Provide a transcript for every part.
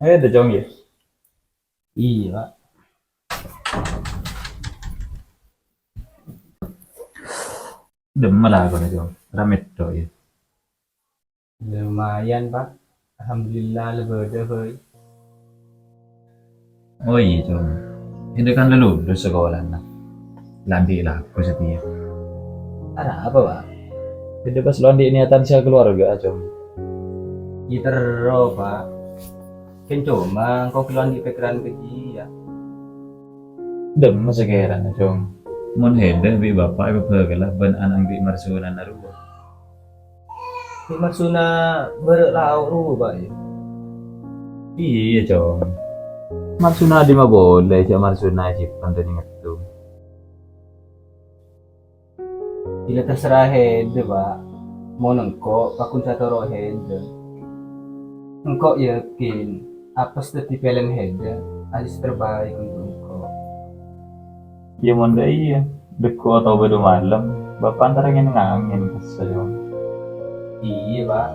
Ada Jong ya? Iya, Pak. Demen lah aku nih Jong. Ramit tuh ya. Lumayan, Pak. Alhamdulillah lebih ada, heuy. Oh iya Jong. Ini kan lu lulus sekolah nah. Lanti lah aku setia. Ada apa, Pak? Jadi pas lanti niatan saya keluarga Jong. Gitero, Pak. Kan cuma kau keluar di pikiran keji ya. Demen sekarang Jong. Mun hede bi bapak ibu bergelah ben anang bi marsuna naruh. Ini maksudnya berlauk ru, Pak ya. Iya Jong. Marsuna di mah boleh, cuma marsuna sih pantai inget tuh. Bila terserah hede, Pak. Mau nengkok, pakun satu roh hede. Engkau yakin apa setiap pelen hede alis terbaik untuk engkau. Ya mun deh iya. Deku atau bedu malam. Bapak antara ngin ngangin kesel Jong. Iya, Pak.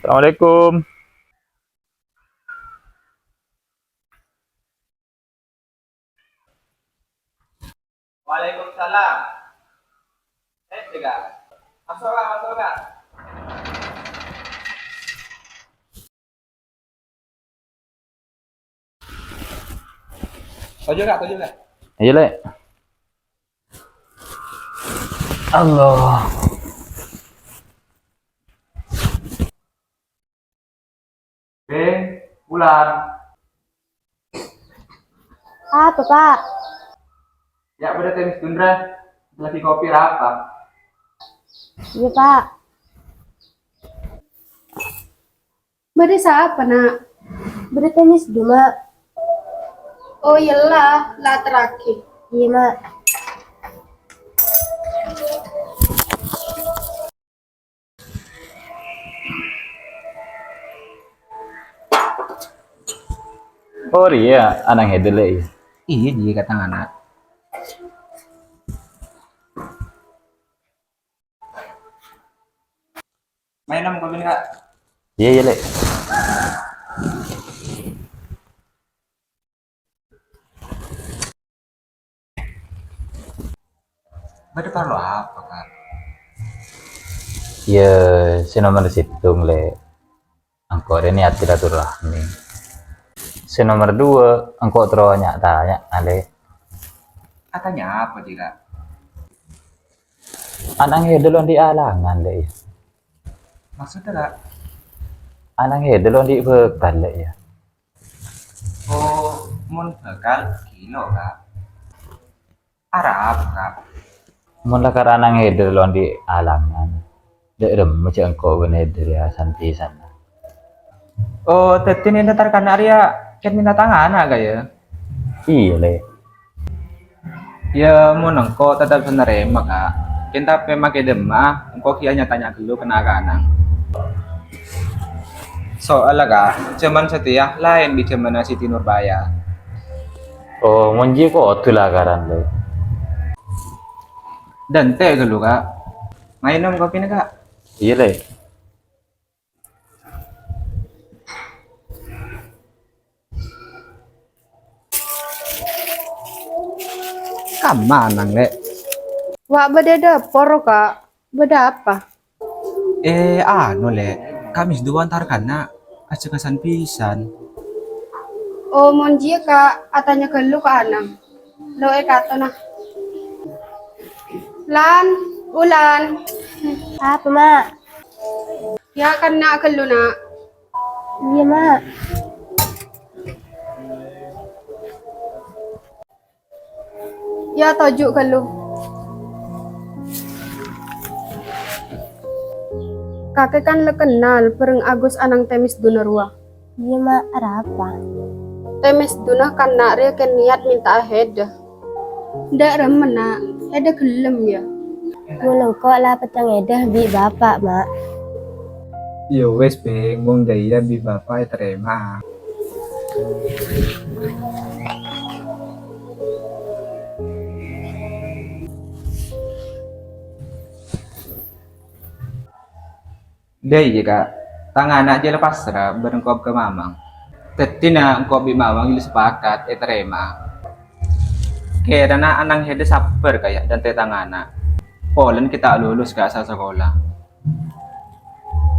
Assalamualaikum. Waalaikumsalam. Tiga. Masuk, Kak, masuk, Kak. Kau juga. Iya le. Allah. Bulan. Apa, Pak? Ya pada tenis tundra. Lagi kopi apa? Iya, Pak. Beri siapa, nak? Beri tenis dulu, Mak. Oh iyalah, lah terakhir. Iya, Mak. Oh iya, anak hedele ya. Iya, dia kata anak. Main nama kau Kak. Iya iya le. Bade perlu apa, Kak? Ya, si nomor situng le. Angkau ini hati rahmi. Si nomor dua, angkau teronya tanya ale. Katanya apa, Kak? Anak hedele di alangan le. Maksudnya, Kak? Anak hedele di bekal le ya. Oh, mun bakal kilo, Kak. Arab, Kak. Mula karena anak hedele di alangan. Dek rem macam angkau hedele ya santi sana. Oh, tadi ini ntar kan Arya kan minta tangan agak ya. Iya le. Ya mau nengko tetap menerima, Kak. Kita pemakai demah, engkau kianya tanya dulu kena kanang. Soalnya, Kak, cuman setia lain di zaman Siti Nurbaya. Oh, monji kok tuh lakaran le. Dan teh dulu, Kak. Mainom kopi nih, Kak. Iya le. Kamanang, Le. Wak beda dapur, Kak. Beda apa? Anu, Le. Kamis dua antar karena kesan pisan. Oh, monji, Kak. Atanya ke lu, Kak Anang. Lo kato nah. Lan, ulan. Apa, Mak? Ya, kan nak ke lu, nak. Iya, Mak. Ya, tojuk ke lu. Kakek kan lo kenal, pereng Agus Anang Temis Dunarwa. Iya, Mak. Ada apa? Temes duna karena ria ken niat minta heda. Ndak remen nak, heda gelem ya. Ngono kok lah petang edah bi bapak, Mak. Yo wes beng, wong daya bi bapak terima. Deh ya kak, tangan aja lepas serah berengkop ke mamang. Tetina engkau bi mamang itu sepakat terima. Karena anang hede sabar kayak dan tetang anak. Polen kita lulus ke asal sekolah.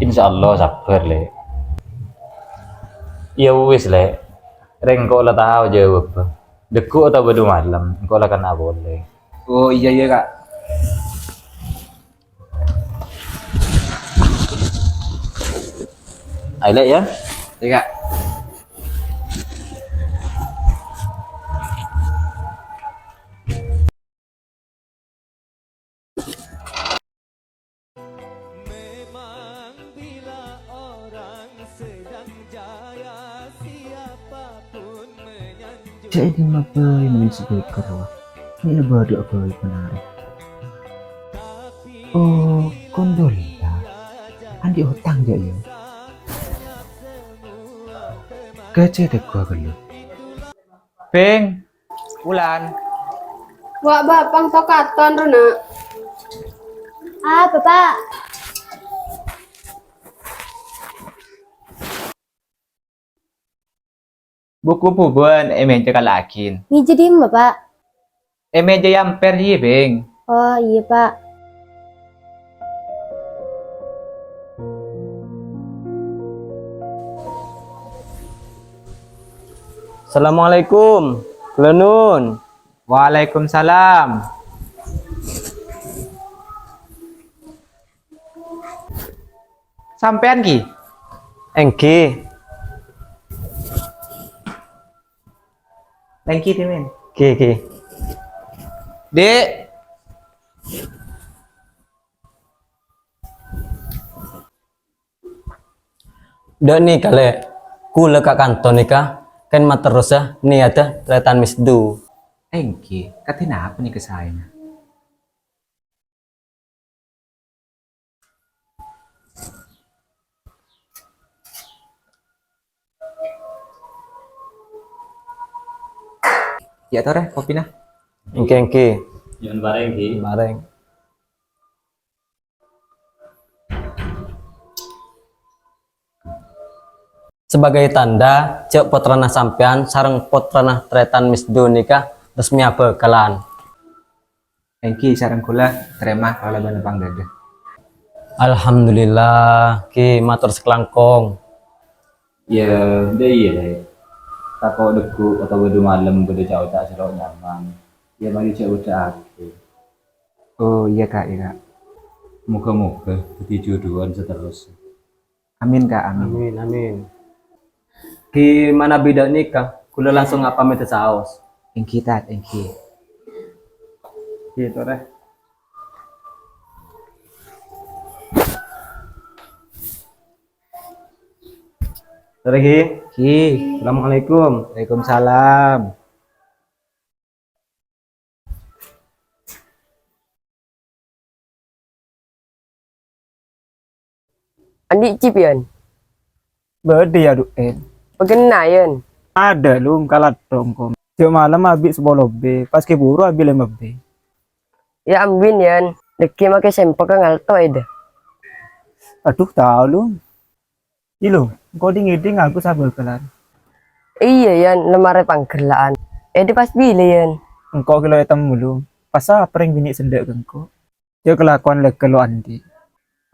Insya Allah sabar le. Ya wis le. Reng kok lah tahu jawab. Deku atau bedu malam, kok lah kena boleh. Oh iya iya kak. Ayo ya. Iya kak. Jadi mapai menulis kerwa. Ini lebih apa menarik. Oh, kondolita. Andi utang ya ya. Kece gua gelu. Peng, Ulan. Wak bapang tokaton rena. Ah, Bapak. Buku pubuan emen cekal lakin. Ini jadi Bapak. Emen jayam pergi beng. Oh, iya, Pak. Assalamualaikum. Kulanun. Waalaikumsalam. Sampean ki? Engki. Thank you men. Ki. Dek. Dok nih kale. Kula ka kantor nikah. Kan terus ya nih ada tretan misdu. Engki, katina apa nih ke saya? Ya tore kopi nah. Engki. Jangan bareng ki. Bareng. Sebagai tanda cek potranah sampean sareng potranah tretan misdu nikah resmi apa kalan. Engki sarang kula terima kalau bana panggada. Alhamdulillah ki matur sekelangkong. Ya, deh iya deh. Tako deku atau bedu malam bedu jauh tak serok nyaman. Ya mari cek udah aku. Oh iya kak, iya kak. Moga-moga jadi jodohan seterusnya. Amin kak, amin. Amin. Ki mana beda nikah? Kula langsung apa minta saus. Engki tat, engki. Gitu deh. Ki. Ki, Assalamualaikum. waalaikumsalam. Andi cip yan. Berde ya duit. Pagkana yan. Ada lu kalat dongkom. Tiap malam habis 10 B, pas keburu habis 5 B. Ya ambin yan. Deki make sempak ka ngalto eda. Aduh tahu lu. Ilo, kau dingin aku sabar kelar. Iya yan, lemare panggerlaan. Eda pas bile yan. Engkau kilo hitam mulu. Pas apa yang bini sendek engkau. Dia kelakuan lekelo Andi.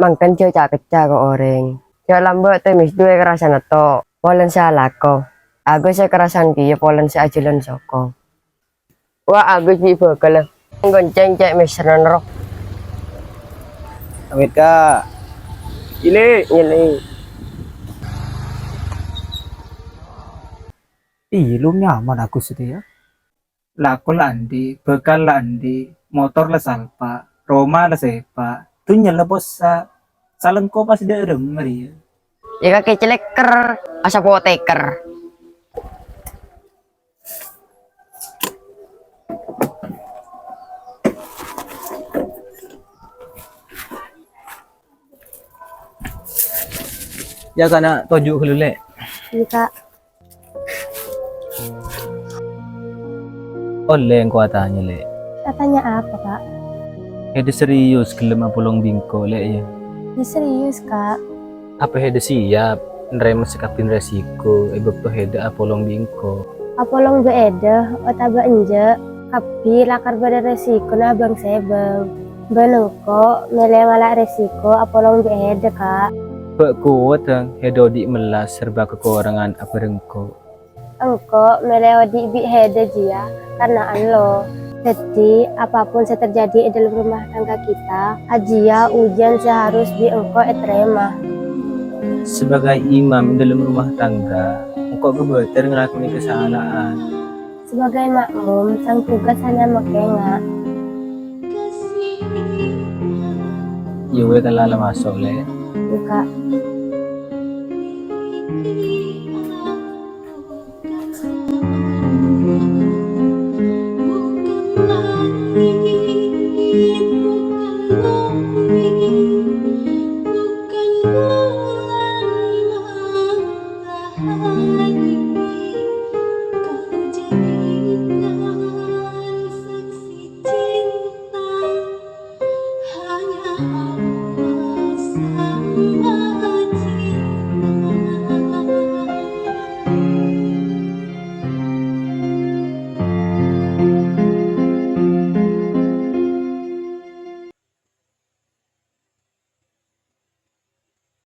Mangkan cio cakeca ko oreng. Cio lambat temis duwe kerasan ato. Polen salah ko. Agus saya kerasan kiyo polen sa ajulan soko. Wah agus bi bakal. Gonceng cek mesran roh. Amit kak. Ile. Ih, lu nyaman aku setia. Laku lah Andi, bekal lah Andi, motor lah Salpa, Roma lah Sepa. Tuh nyala bosa. Salengko pas dia denger ya. Ya kakek celeker. Asa poteker. Ya kana toju ke lule. Iya kak. Oleh yang kuatanya le. Katanya apa kak? Hede serius gelem apolong bingko le ya. Ya serius kak. Apa hede siap nerima sekapin resiko ibu tuh hede apolong bingko. Apolong beeda, otaba enje. Kapi lakar pada resiko na bang sebeng. Benengko mele ngalak resiko apolong beeda kak. Bek kuat ang hede di melas serba kekurangan apa rengko. Engko mele odi bi hede jia karena lo. Jadi apapun yang terjadi di dalam rumah tangga kita, ajia ujian seharus di engkau terima. Sebagai imam dalam rumah tangga, engkau kebeter ngelakuin kesalahan. Sebagai makmum, sang tugas hanya makenga. Iwe kan lala masuk le. Kak.